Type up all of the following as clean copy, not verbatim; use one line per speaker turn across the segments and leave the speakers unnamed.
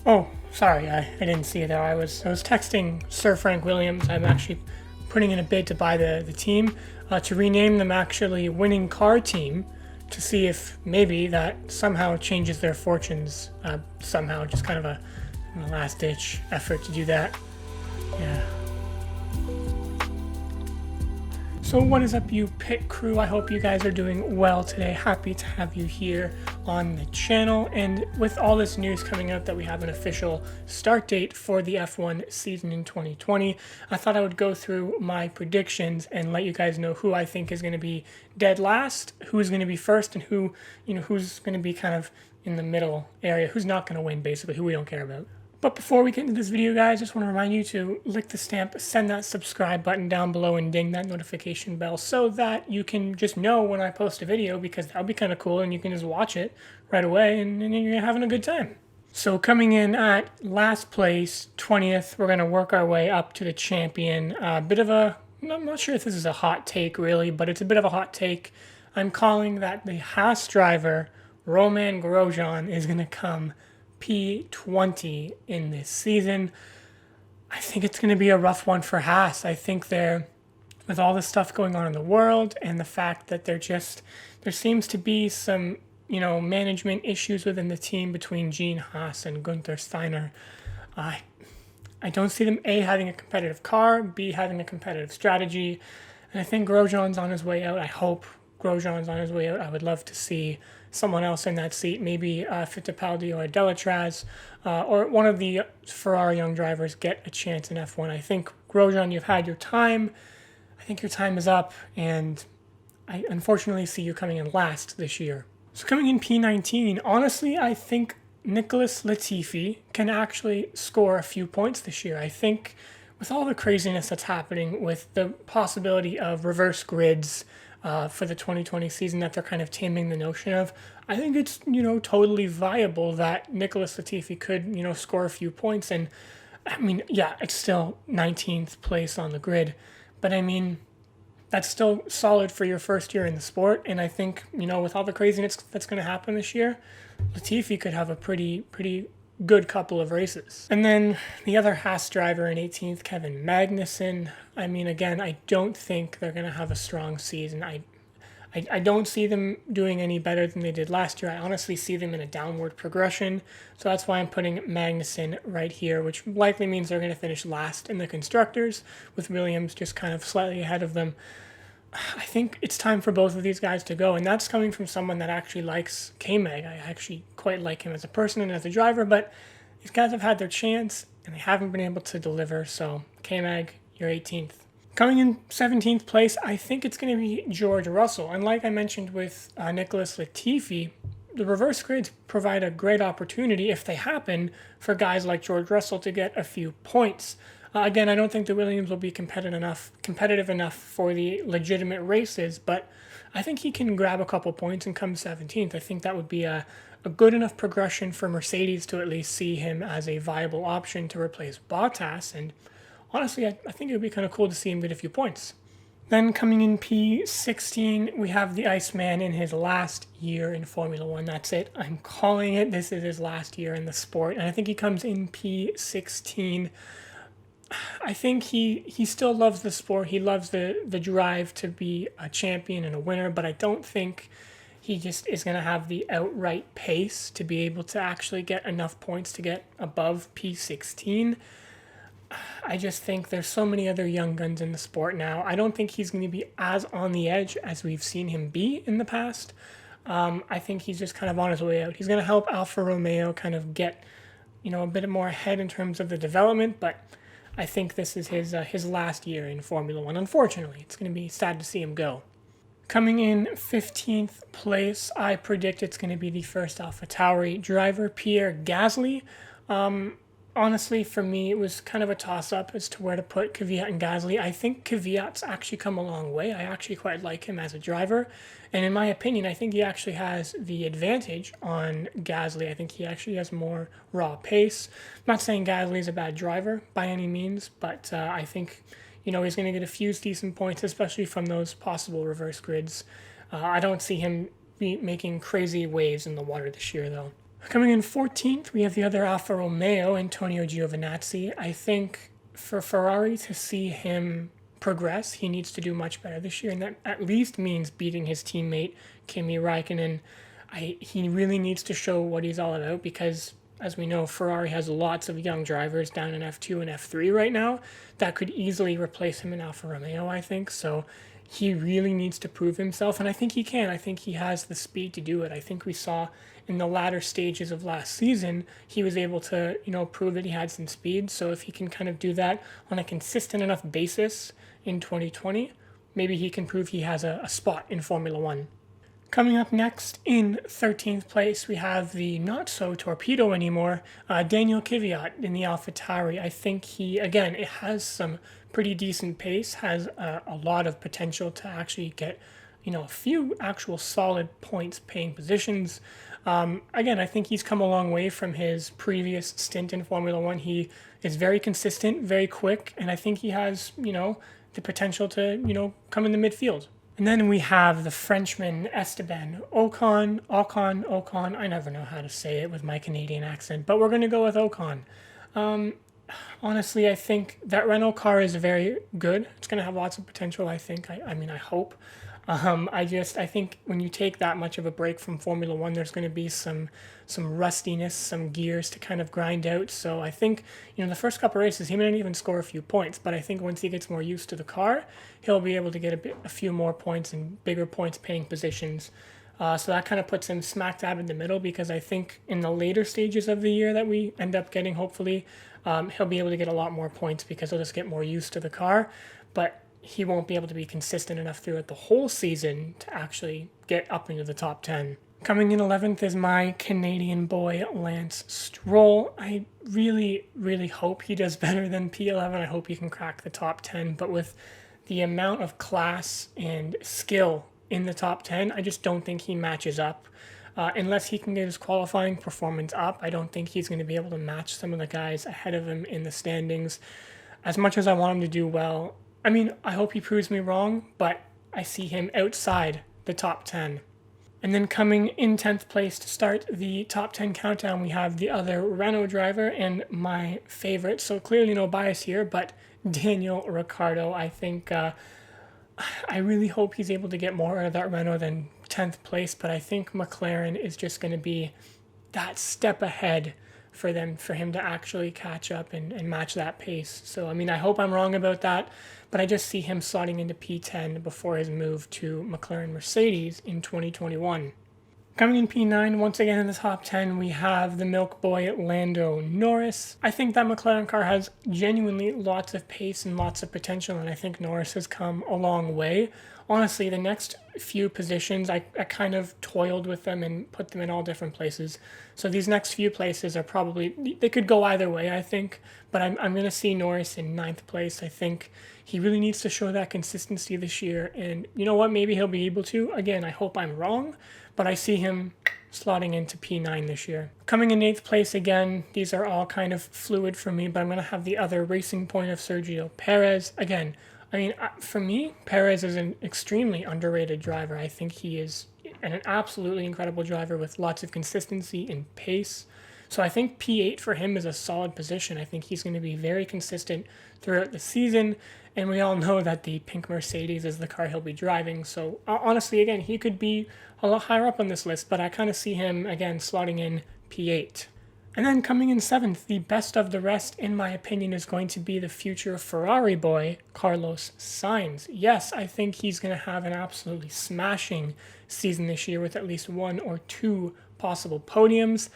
Oh, sorry, I didn't see it there. I was texting Sir Frank Williams. I'm actually putting in a bid to buy the team, to rename them actually Winning Car Team, to see if maybe that somehow changes their fortunes. Somehow, just kind of a last ditch effort to do that. Yeah. So what is up, you pit crew? I hope you guys are doing well today. Happy to have you here on the channel. And with all this news coming out that we have an official start date for the F1 season in 2020, I thought I would go through my predictions and let you guys know who I think is going to be dead last, who is going to be first, and who's going to be kind of in the middle area, who's not going to win, basically, who we don't care about. But before we get into this video, guys, I just want to remind you to lick the stamp, send that subscribe button down below, and ding that notification bell so that you can just know when I post a video, because that'll be kind of cool, and you can just watch it right away, and you're having a good time. So coming in at last place, 20th, we're going to work our way up to the champion. I'm not sure if this is a hot take, really, but it's a bit of a hot take. I'm calling that the Haas driver, Romain Grosjean, is going to come P20 in this season. I think it's going to be a rough one for Haas. I think with all the stuff going on in the world and the fact that there seems to be some, management issues within the team between Gene Haas and Gunther Steiner. I don't see them, A, having a competitive car, B, having a competitive strategy. And I think Grosjean's on his way out. I hope Grosjean's on his way out. I would love to see someone else in that seat, maybe Fittipaldi or Delatraz, or one of the Ferrari young drivers get a chance in F1. I think, Grosjean, you've had your time. I think your time is up, and I unfortunately see you coming in last this year. So coming in P19, honestly, I think Nicholas Latifi can actually score a few points this year. I think with all the craziness that's happening with the possibility of reverse grids, for the 2020 season that they're kind of taming the notion of, I think it's, totally viable that Nicholas Latifi could, score a few points. And I mean, yeah, it's still 19th place on the grid, but I mean, that's still solid for your first year in the sport. And I think, with all the craziness that's going to happen this year, Latifi could have a pretty good couple of races. And then the other Haas driver in 18th, Kevin Magnussen. I mean, again, I don't think they're going to have a strong season. I don't see them doing any better than they did last year. I honestly see them in a downward progression. So that's why I'm putting Magnussen right here, which likely means they're going to finish last in the constructors, with Williams just kind of slightly ahead of them. I think it's time for both of these guys to go, and that's coming from someone that actually likes K-Mag. I actually quite like him as a person and as a driver, but these guys have had their chance, and they haven't been able to deliver, so K-Mag, you're 18th. Coming in 17th place, I think it's going to be George Russell, and like I mentioned with Nicholas Latifi, the reverse grids provide a great opportunity, if they happen, for guys like George Russell to get a few points. Again, I don't think the Williams will be competitive enough for the legitimate races, but I think he can grab a couple points and come 17th. I think that would be a good enough progression for Mercedes to at least see him as a viable option to replace Bottas, and honestly, I think it would be kind of cool to see him get a few points. Then coming in P16, we have the Iceman in his last year in Formula One. That's it. I'm calling it. This is his last year in the sport, and I think he comes in P16. I think he still loves the sport. He loves the drive to be a champion and a winner, but I don't think he just is going to have the outright pace to be able to actually get enough points to get above P16. I just think there's so many other young guns in the sport now. I don't think he's going to be as on the edge as we've seen him be in the past. I think he's just kind of on his way out. He's going to help Alfa Romeo kind of get, a bit more ahead in terms of the development, but I think this is his last year in Formula One. Unfortunately, it's going to be sad to see him go. Coming in 15th place, I predict it's going to be the first AlphaTauri driver, Pierre Gasly. Honestly, for me, it was kind of a toss-up as to where to put Kvyat and Gasly. I think Kvyat's actually come a long way. I actually quite like him as a driver. And in my opinion, I think he actually has the advantage on Gasly. I think he actually has more raw pace. I'm not saying Gasly is a bad driver by any means, but I think, he's going to get a few decent points, especially from those possible reverse grids. I don't see him making crazy waves in the water this year, though. Coming in 14th, we have the other Alfa Romeo, Antonio Giovinazzi. I think for Ferrari to see him progress, he needs to do much better this year, and that at least means beating his teammate Kimi Raikkonen. He really needs to show what he's all about because, as we know, Ferrari has lots of young drivers down in F2 and F3 right now that could easily replace him in Alfa Romeo, I think. So he really needs to prove himself, and I think he can. I think he has the speed to do it. I think we saw in the latter stages of last season, he was able to, prove that he had some speed. So if he can kind of do that on a consistent enough basis in 2020, maybe he can prove he has a spot in Formula One. Coming up next in 13th place, we have the not-so-torpedo anymore, Daniel Kvyat in the AlphaTauri. I think it has some pretty decent pace, has a lot of potential to actually get, a few actual solid points-paying positions. I think he's come a long way from his previous stint in Formula One. He is very consistent, very quick, and I think he has, the potential to, come in the midfield. And then we have the Frenchman Esteban Ocon. I never know how to say it with my Canadian accent, but we're going to go with Ocon. Honestly, I think that Renault car is very good. It's going to have lots of potential, I think. I hope. I think when you take that much of a break from Formula One, there's going to be some rustiness, some gears to kind of grind out. So I think, the first couple of races, he may not even score a few points, but I think once he gets more used to the car, he'll be able to get a few more points and bigger points paying positions. So that kind of puts him smack dab in the middle because I think in the later stages of the year that we end up getting, hopefully, he'll be able to get a lot more points because he'll just get more used to the car. But he won't be able to be consistent enough throughout the whole season to actually get up into the top 10. Coming in 11th is my Canadian boy, Lance Stroll. I really, really hope he does better than P11. I hope he can crack the top 10. But with the amount of class and skill in the top 10, I just don't think he matches up. Unless he can get his qualifying performance up, I don't think he's going to be able to match some of the guys ahead of him in the standings. As much as I want him to do well, I hope he proves me wrong, but I see him outside the top 10. And then coming in 10th place to start the top 10 countdown, we have the other Renault driver and my favorite, so clearly no bias here, but Daniel Ricciardo. I think I really hope he's able to get more out of that Renault than 10th place, but I think McLaren is just going to be that step ahead for him to actually catch up and match that pace. So, I hope I'm wrong about that, but I just see him slotting into P10 before his move to McLaren Mercedes in 2021. Coming in P9, once again in the top 10, we have the milk boy Lando Norris. I think that McLaren car has genuinely lots of pace and lots of potential, and I think Norris has come a long way. Honestly, the next few positions, I kind of toiled with them and put them in all different places. So these next few places are probably, they could go either way, I think. But I'm going to see Norris in 9th place. I think he really needs to show that consistency this year. And you know what? Maybe he'll be able to. Again, I hope I'm wrong. But I see him slotting into P9 this year. Coming in 8th place again, these are all kind of fluid for me. But I'm going to have the other Racing Point of Sergio Perez. Again, for me, Perez is an extremely underrated driver. I think he is an absolutely incredible driver with lots of consistency and pace. So I think P8 for him is a solid position. I think he's going to be very consistent throughout the season. And we all know that the pink Mercedes is the car he'll be driving. So honestly, again, he could be a lot higher up on this list, but I kind of see him, again, slotting in P8. And then coming in 7th, the best of the rest, in my opinion, is going to be the future Ferrari boy, Carlos Sainz. Yes, I think he's going to have an absolutely smashing season this year with at least 1 or 2 possible podiums.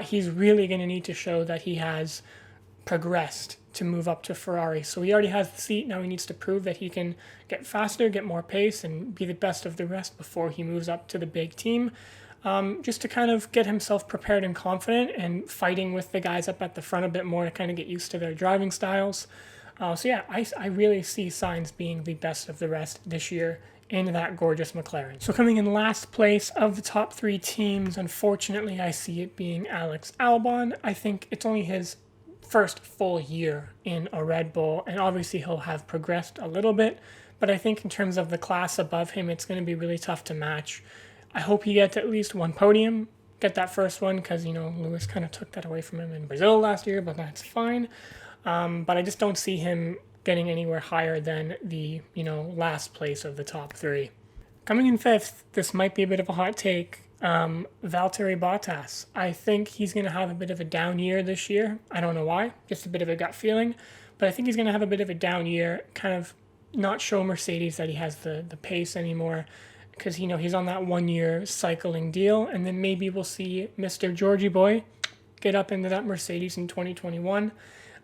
He's really going to need to show that he has progressed to move up to Ferrari. So he already has the seat. Now he needs to prove that he can get faster, get more pace, and be the best of the rest before he moves up to the big team. Just to kind of get himself prepared and confident and fighting with the guys up at the front a bit more to kind of get used to their driving styles. I really see Sainz being the best of the rest this year in that gorgeous McLaren. So coming in last place of the top 3 teams, unfortunately, I see it being Alex Albon. I think it's only his first full year in a Red Bull, and obviously he'll have progressed a little bit, but I think in terms of the class above him, it's going to be really tough to match. I hope he gets at least 1 podium. get that first one because, you know, Lewis kind of took that away from him in Brazil last year, but that's fine. But I just don't see him getting anywhere higher than the, you know, last place of the top 3. Coming in 5th, this might be a bit of a hot take, Valtteri Bottas. I think he's going to have a bit of a down year this year. I don't know why, just a bit of a gut feeling. But I think he's going to have a bit of a down year, kind of not show Mercedes that he has the pace anymore, because, you know, he's on that 1-year cycling deal. And then maybe we'll see Mr. Georgie Boy get up into that Mercedes in 2021.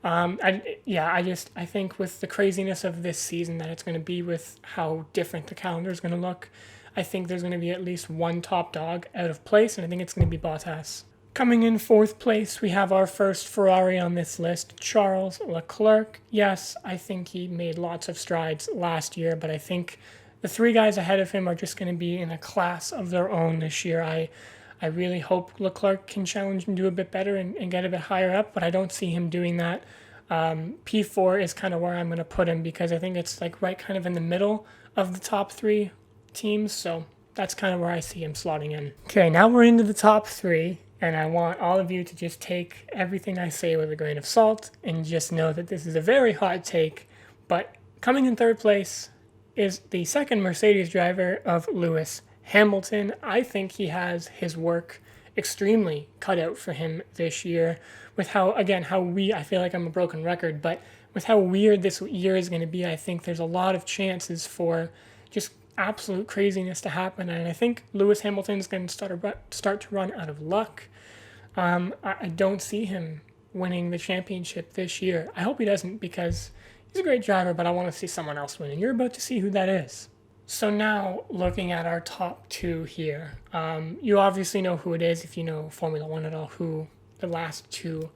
I think with the craziness of this season that it's going to be, with how different the calendar is going to look, I think there's going to be at least one top dog out of place, and I think it's going to be Bottas. Coming in 4th place, we have our first Ferrari on this list, Charles Leclerc. Yes, I think he made lots of strides last year, but I think the 3 guys ahead of him are just going to be in a class of their own this year. I really hope Leclerc can challenge and do a bit better and get a bit higher up, but I don't see him doing that. P4 is kind of where I'm going to put him, because I think it's like right kind of in the middle of the top 3 teams, so that's kind of where I see him slotting in. Okay, now we're into the top 3, and I want all of you to just take everything I say with a grain of salt and just know that this is a very hot take, but coming in 3rd place is the second Mercedes driver of Lewis Hamilton. I think he has his work extremely cut out for him this year, with I feel like I'm a broken record, but with how weird this year is going to be, I think there's a lot of chances for just absolute craziness to happen, and I think Lewis Hamilton's going to start to run out of luck. I don't see him winning the championship this year. I hope he doesn't, because he's a great driver, but I want to see someone else win, and you're about to see who that is. So now, looking at our top 2 here, you obviously know who it is if you know Formula 1 at all, who the last 2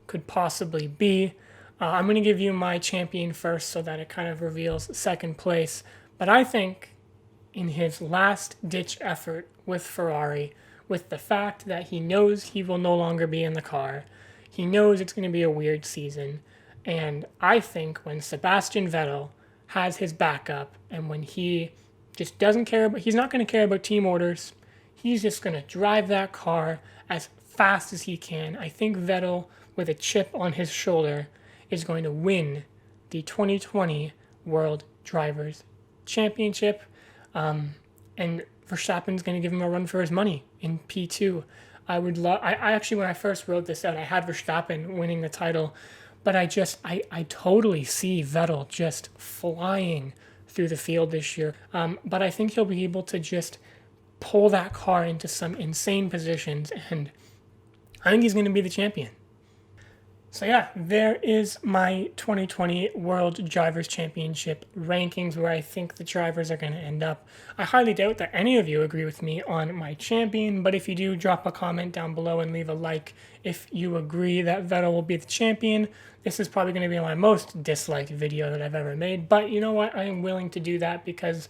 could possibly be. I'm going to give you my champion first so that it kind of reveals 2nd place. But I think in his last-ditch effort with Ferrari, with the fact that he knows he will no longer be in the car, he knows it's going to be a weird season, and I think when Sebastian Vettel has his backup, and when he just doesn't care, but he's not going to care about team orders, he's just going to drive that car as fast as he can. I think Vettel, with a chip on his shoulder, is going to win the 2020 World Drivers' Championship, and Verstappen's going to give him a run for his money in P2. I actually, when I first wrote this out, I had Verstappen winning the title, but I totally see Vettel just flying through the field this year. But I think he'll be able to just pull that car into some insane positions, and I think he's going to be the champion. So yeah, there is my 2020 World Drivers' Championship rankings, where I think the drivers are going to end up. I highly doubt that any of you agree with me on my champion, but if you do, drop a comment down below and leave a like if you agree that Vettel will be the champion. This is probably going to be my most disliked video that I've ever made, but you know what? I am willing to do that because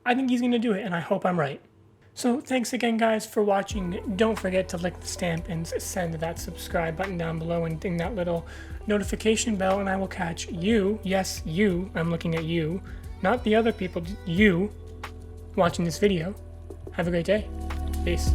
I think he's going to do it, and I hope I'm right. So thanks again, guys, for watching. Don't forget to lick the stamp and send that subscribe button down below and ding that little notification bell, and I will catch you, yes, you, I'm looking at you, not the other people, you, watching this video. Have a great day. Peace.